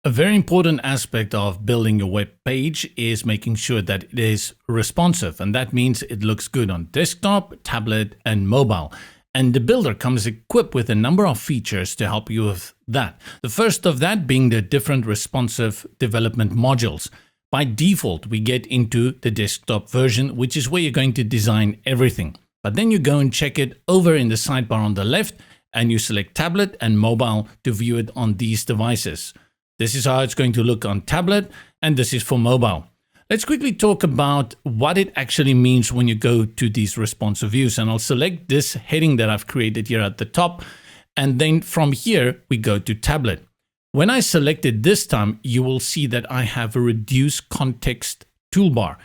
A very important aspect of building your web page is making sure that it is responsive, and that means it looks good on desktop, tablet, and mobile. And the builder comes equipped with a number of features to help you with that. The first of that being the different responsive development modules. By default, we get into the desktop version, which is where you're going to design everything. But then you go and check it over in the sidebar on the left, and you select tablet and mobile to view it on these devices. This is how it's going to look on tablet, and this is for mobile. Let's quickly talk about what it actually means when you go to these responsive views. And I'll select this heading that I've created here at the top. And then from here, we go to tablet. When I select it this time, you will see that I have a reduce context toolbar.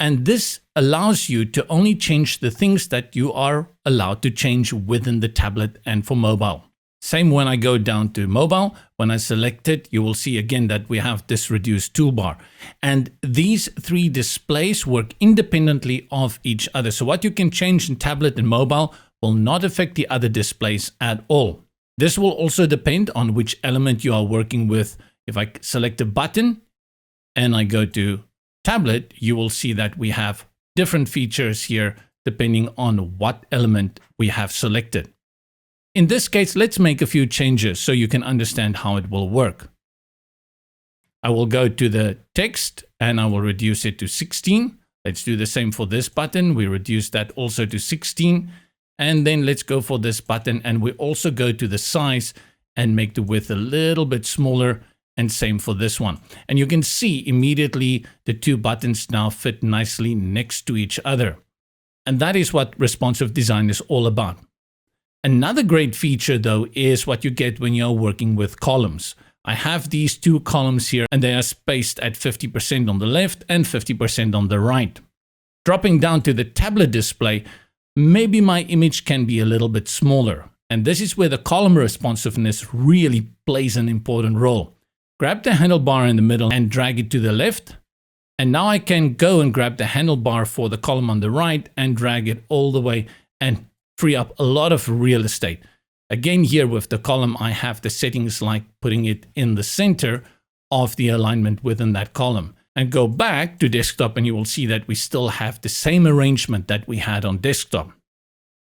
And this allows you to only change the things that you are allowed to change within the tablet and for mobile. Same when I go down to mobile, when I select it, you will see again that we have this reduced toolbar. And these three displays work independently of each other. So what you can change in tablet and mobile will not affect the other displays at all. This will also depend on which element you are working with. If I select a button and I go to tablet, you will see that we have different features here depending on what element we have selected. In this case, let's make a few changes so you can understand how it will work. I will go to the text and I will reduce it to 16. Let's do the same for this button. We reduce that also to 16. And then let's go for this button and we also go to the size and make the width a little bit smaller, and same for this one. And you can see immediately the two buttons now fit nicely next to each other. And that is what responsive design is all about. Another great feature though is what you get when you're working with columns. I have these two columns here and they are spaced at 50% on the left and 50% on the right. Dropping down to the tablet display, maybe my image can be a little bit smaller. And this is where the column responsiveness really plays an important role. Grab the handlebar in the middle and drag it to the left. And now I can go and grab the handlebar for the column on the right and drag it all the way and free up a lot of real estate. Again, here with the column, I have the settings like putting it in the center of the alignment within that column. And go back to desktop and you will see that we still have the same arrangement that we had on desktop.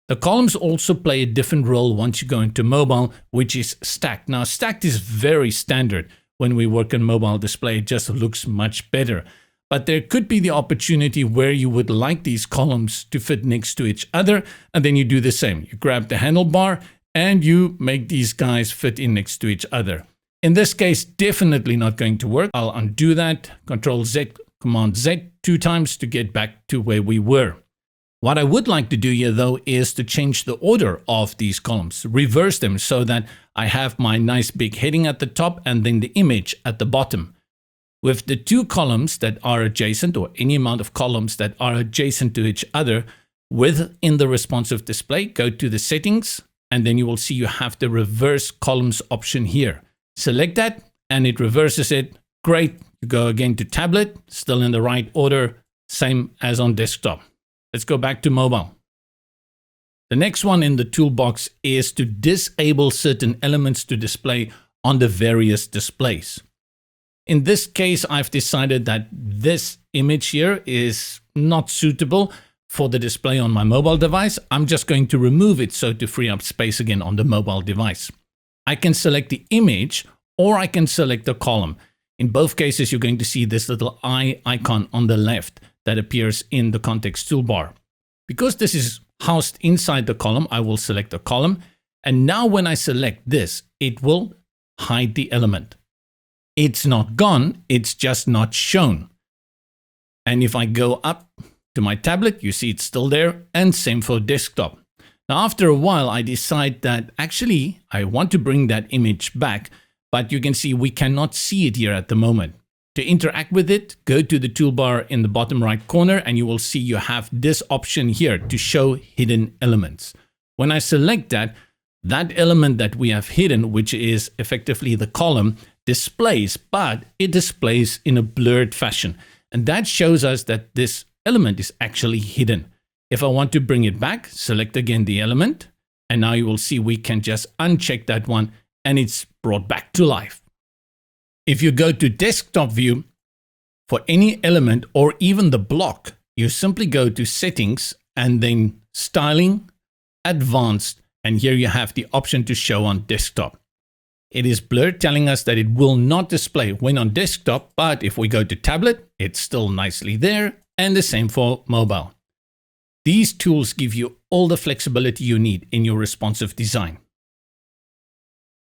The columns also play a different role once you go into mobile, which is stacked. Now, stacked is very standard. When we work on mobile display, it just looks much better. But there could be the opportunity where you would like these columns to fit next to each other. And then you do the same. You grab the handlebar and you make these guys fit in next to each other. In this case, definitely not going to work. I'll undo that. Control Z, Command Z 2 times to get back to where we were. What I would like to do here though is to change the order of these columns, reverse them so that I have my nice big heading at the top and then the image at the bottom. With the two columns that are adjacent, or any amount of columns that are adjacent to each other within the responsive display, go to the settings, and then you will see you have the reverse columns option here. Select that, and it reverses it. Great. You go again to tablet, still in the right order, same as on desktop. Let's go back to mobile. The next one in the toolbox is to disable certain elements to display on the various displays. In this case, I've decided that this image here is not suitable for the display on my mobile device. I'm just going to remove it so to free up space again on the mobile device. I can select the image or I can select the column. In both cases, you're going to see this little eye icon on the left that appears in the context toolbar. Because this is housed inside the column, I will select the column. And now when I select this, it will hide the element. It's not gone, it's just not shown. And if I go up to my tablet, you see it's still there, and same for desktop. Now, after a while, I decide that actually I want to bring that image back, but you can see we cannot see it here at the moment. To interact with it, go to the toolbar in the bottom right corner, and you will see you have this option here to show hidden elements. When I select that, that element that we have hidden, which is effectively the column, displays, but it displays in a blurred fashion. And that shows us that this element is actually hidden. If I want to bring it back, select again the element, and now you will see we can just uncheck that one and it's brought back to life. If you go to desktop view, for any element or even the block, you simply go to settings and then styling, advanced, and here you have the option to show on desktop. It is blurred, telling us that it will not display when on desktop, but if we go to tablet, it's still nicely there, and the same for mobile. These tools give you all the flexibility you need in your responsive design.